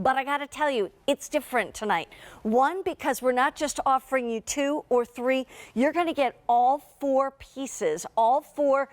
But I got to tell you, it's different tonight. One, because we're not just offering you 2 or 3, you're going to get all 4 pieces, all 4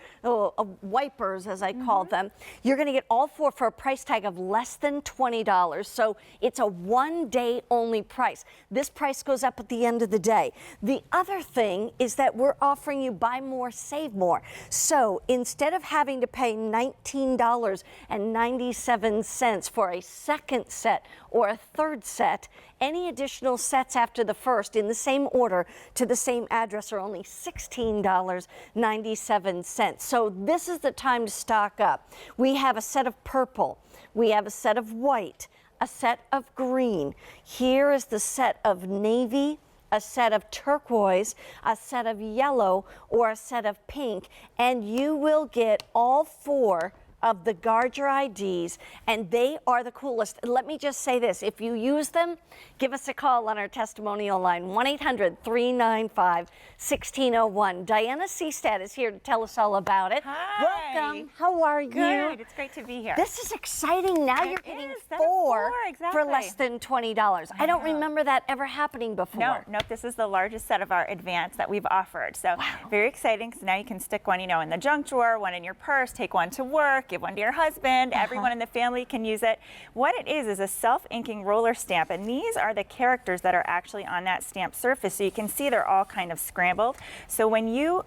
wipers, as I call them. You're going to get all 4 for a price tag of less than $20. So it's a one-day only price. This price goes up at the end of the day. The other thing is that we're offering you buy more, save more. So instead of having to pay $19.97 for a second set or a third set, any additional sets after the first in the same order to the same address are only $16.97. So this is the time to stock up. We have a set of purple. We have a set of white, a set of green. Here is the set of navy, a set of turquoise, a set of yellow, or a set of pink, and you will get all 4 of the Guard Your IDs, and they are the coolest. Let me just say this, if you use them, give us a call on our testimonial line, 1-800-395-1601. Diana Seastad is here to tell us all about it. Hi. Welcome. How are you? Good. It's great to be here. This is exciting. Now you're getting 4 exactly. for less than $20. I don't remember that ever happening before. Nope. This is the largest set of our advance that we've offered. So very exciting, because now you can stick one, in the junk drawer, one in your purse, take one to work, give one to your husband. Everyone in the family can use it. What it is a self-inking roller stamp, and these are the characters that are actually on that stamp surface. So you can see they're all kind of scrambled. So when you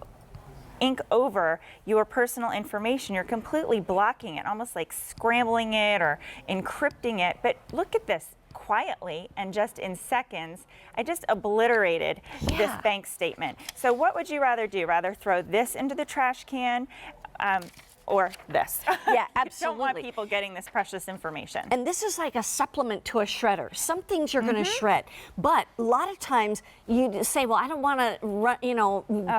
ink over your personal information, you're completely blocking it, almost like scrambling it or encrypting it. But look at this. Quietly and just in seconds, I just obliterated this bank statement. So what would you rather do? Rather throw this into the trash can or this? Yeah, absolutely. You don't want people getting this precious information. And this is like a supplement to a shredder. Some things you're going to shred, but a lot of times you say, well, I don't want to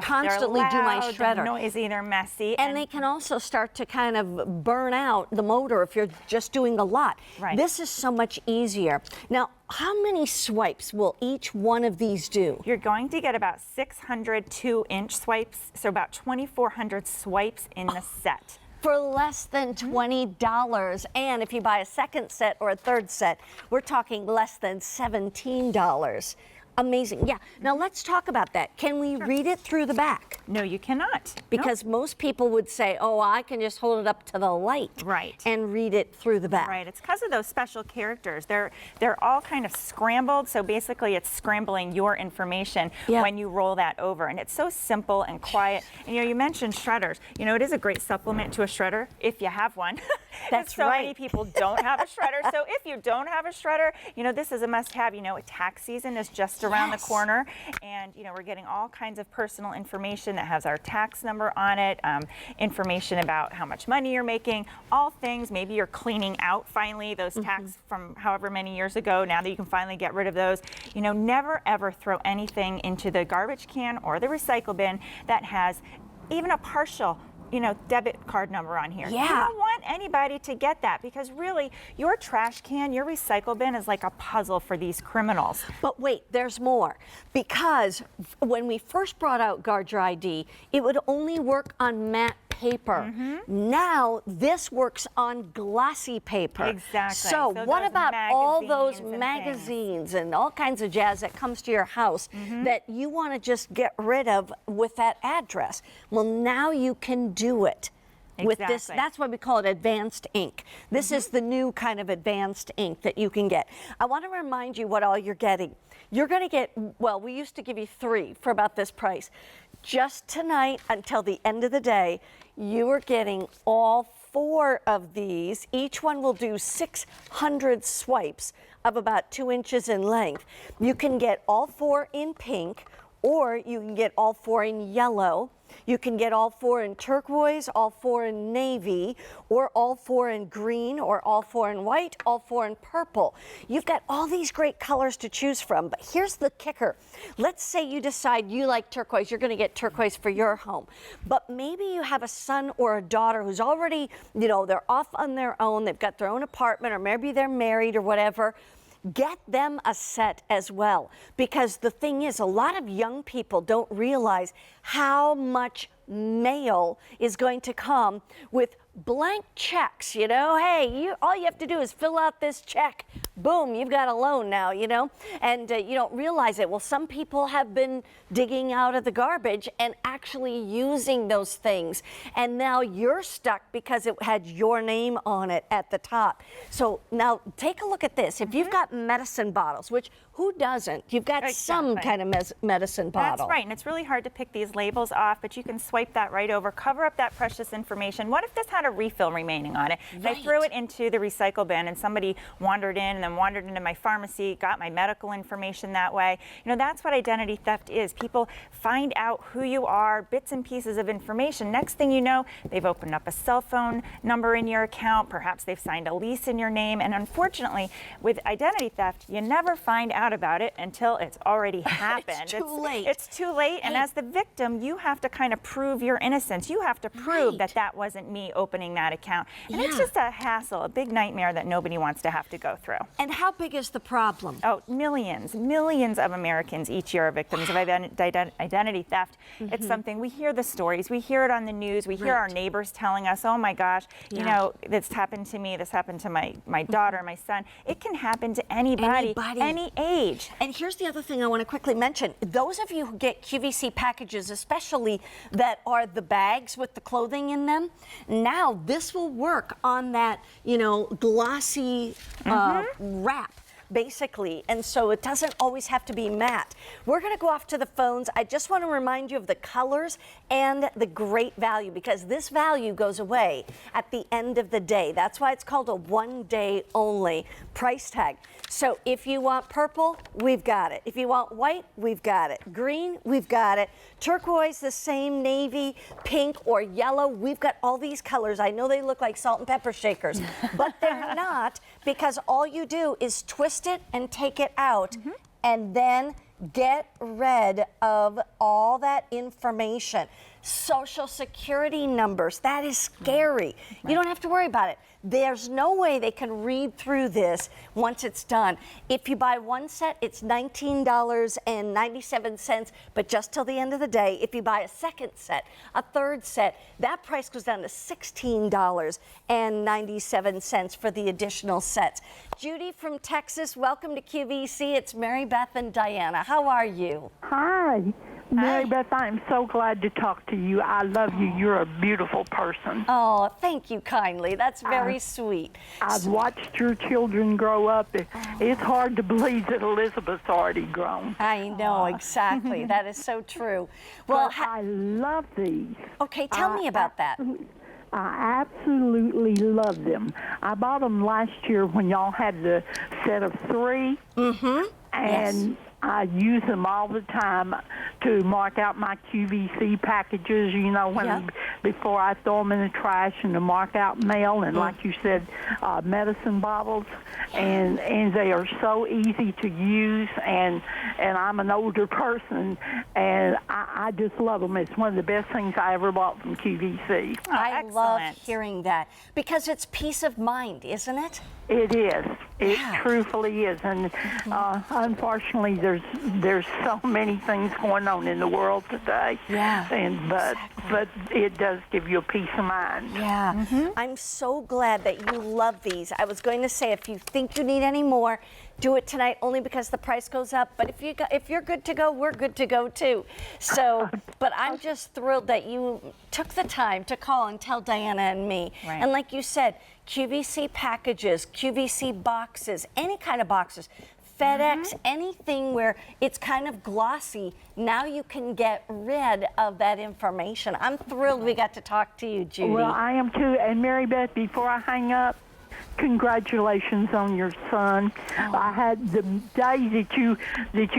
constantly do my shredder. They're noisy, they're messy. And they can also start to kind of burn out the motor if you're just doing a lot. Right. This is so much easier. Now, how many swipes will each one of these do? You're going to get about 600 2-inch swipes, so about 2,400 swipes in the set. For less than $20. And if you buy a second set or a third set, we're talking less than $17. Amazing. Yeah. Now let's talk about that. Can we read it through the back? No, you cannot. Because most people would say, oh, I can just hold it up to the light and read it through the back. Right. It's because of those special characters. They're all kind of scrambled. So basically it's scrambling your information when you roll that over. And it's so simple and quiet. And you mentioned shredders. It is a great supplement to a shredder if you have one. That's so many people don't have a shredder. So if you don't have a shredder, this is a must-have. Tax season is just around the corner, and we're getting all kinds of personal information that has our tax number on it, information about how much money you're making, all things. Maybe you're cleaning out finally those tax from however many years ago, now that you can finally get rid of those. Never ever throw anything into the garbage can or the recycle bin that has even a partial debit card number on here. Yeah. You don't want anybody to get that, because really your trash can, your recycle bin is like a puzzle for these criminals. But wait, there's more. Because when we first brought out Guard Your ID, it would only work on matte paper. Now this works on glossy paper. Exactly. So what about all those magazines and all kinds of jazz that comes to your house that you want to just get rid of with that address? Well, now you can do it. With this, that's why we call it advanced ink. This is the new kind of advanced ink that you can get. I want to remind you what all you're getting. You're going to get, well, we used to give you 3 for about this price. Just tonight until the end of the day, you are getting all 4 of these. Each one will do 600 swipes of about 2 inches in length. You can get all 4 in pink, or you can get all 4 in yellow. You can get all 4 in turquoise, all 4 in navy, or all 4 in green, or all 4 in white, all 4 in purple. You've got all these great colors to choose from, but here's the kicker. Let's say you decide you like turquoise. You're going to get turquoise for your home. But maybe you have a son or a daughter who's already, they're off on their own. They've got their own apartment, or maybe they're married or whatever. Get them a set as well, because the thing is, a lot of young people don't realize how much mail is going to come with blank checks. Hey, all you have to do is fill out this check, boom, you've got a loan now, you know, and you don't realize it. Well, some people have been digging out of the garbage and actually using those things, and now you're stuck because it had your name on it at the top. So now take a look at this. If you've got medicine bottles, which who doesn't? You've got some kind of medicine bottle. That's right, and it's really hard to pick these labels off, but you can swipe that right over, cover up that precious information. What if this had a refill remaining on it? If I threw it into the recycle bin and somebody wandered in and then wandered into my pharmacy, got my medical information that way, you know, that's what identity theft is. People find out who you are, bits and pieces of information. Next thing you know, they've opened up a cell phone number in your account, perhaps they've signed a lease in your name, and unfortunately, with identity theft, you never find out about it until it's already happened. It's too late. It's too late, and as the victim, you have to kind of prove your innocence. You have to prove that that wasn't me opening that account. And it's just a hassle, a big nightmare that nobody wants to have to go through. And how big is the problem? Oh, millions of Americans each year are victims of identity theft. It's something, we hear the stories, we hear it on the news, we hear our neighbors telling us, oh my gosh, you know, this happened to me, this happened to my daughter, my son. It can happen to anybody, any age. And here's the other thing I want to quickly mention. Those of you who get QVC packages, especially that are the bags with the clothing in them, now this will work on that, you know, glossy wrap, basically, and so it doesn't always have to be matte. We're going to go off to the phones. I just want to remind you of the colors and the great value, because this value goes away at the end of the day. That's why it's called a one-day only price tag. So if you want purple, we've got it. If you want white, we've got it. Green, we've got it. Turquoise, the same, navy, pink, or yellow. We've got all these colors. I know they look like salt and pepper shakers, but they're not, because all you do is twist it and take it out, and then get rid of all that information. Social Security numbers, that is scary. You don't have to worry about it. There's no way they can read through this once it's done. If you buy one set, it's $19.97, but just till the end of the day. If you buy a second set, a third set, that price goes down to $16.97 for the additional sets. Judy from Texas, welcome to QVC. It's Mary Beth and Diana. How are you? Hi. Mary Beth, I'm so glad to talk to you. I love you. You're a beautiful person. Oh, thank you kindly. That's very sweet. I've watched your children grow up. It's hard to believe that Elizabeth's already grown. I know, exactly. That is so true. Well, I love these. Okay, tell me about that. I absolutely love them. I bought them last year when y'all had the set of 3. And I use them all the time to mark out my QVC packages, you know, when before I throw them in the trash, and to mark out mail, and like you said, medicine bottles, and they are so easy to use, and I'm an older person, and I just love them. It's one of the best things I ever bought from QVC. Oh, I love hearing that, because it's peace of mind, isn't it? It is. It truthfully is, and unfortunately, there's so many things going on in the world today. But it does give you a peace of mind. I'm so glad that you love these. I was going to say, if you think you need any more, do it tonight, only because the price goes up. But if you're good to go, we're good to go too. So, but I'm just thrilled that you took the time to call and tell Diana and me. And like you said, QVC packages, QVC boxes, any kind of boxes, FedEx, anything where it's kind of glossy, now you can get rid of that information. I'm thrilled we got to talk to you, Judy. Well, I am too. And Mary Beth, before I hang up, congratulations on your son. I had the day that you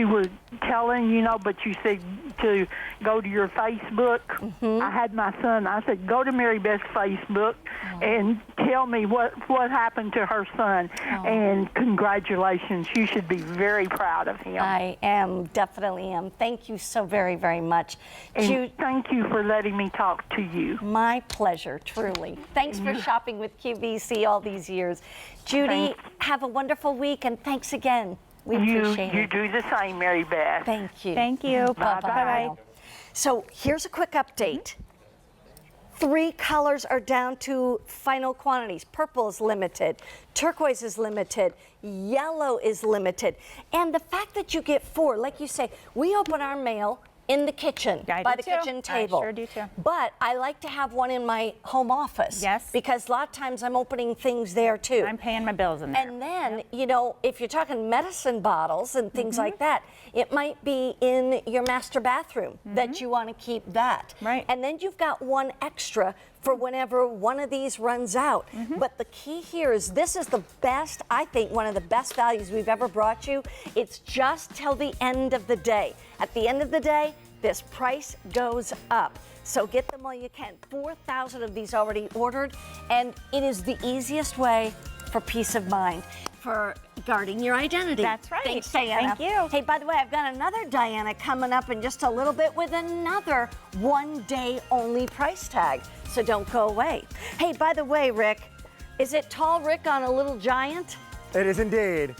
were telling, you know, but you said to go to your Facebook. I had my son. I said, go to Mary Beth's Facebook and tell me what happened to her son. And congratulations. You should be very proud of him. I am, definitely am. Thank you so very, very much. And thank you for letting me talk to you. My pleasure, truly. Thanks for shopping with QVC all these years. Judy, have a wonderful week, and thanks again. We appreciate it. You do the same, Mary Beth. Thank you. Thank you. Bye-bye. So here's a quick update. 3 colors are down to final quantities. Purple is limited, turquoise is limited, yellow is limited. And the fact that you get 4, like you say, we open our mail in the kitchen, by the kitchen table. I sure do too. But I like to have one in my home office. Yes. Because a lot of times I'm opening things there too. I'm paying my bills in there. And then, you know, if you're talking medicine bottles and things like that, it might be in your master bathroom that you want to keep that. Right. And then you've got one extra for whenever one of these runs out. But the key here is this is the best, I think, one of the best values we've ever brought you. It's just till the end of the day. At the end of the day, this price goes up. So get them while you can. 4,000 of these already ordered, and it is the easiest way for peace of mind, for guarding your identity. That's right. Thanks, Diana. Thank you. Hey, by the way, I've got another Diana coming up in just a little bit with another one-day only price tag. So don't go away. Hey, by the way, Rick, is it tall Rick on a little giant? It is indeed.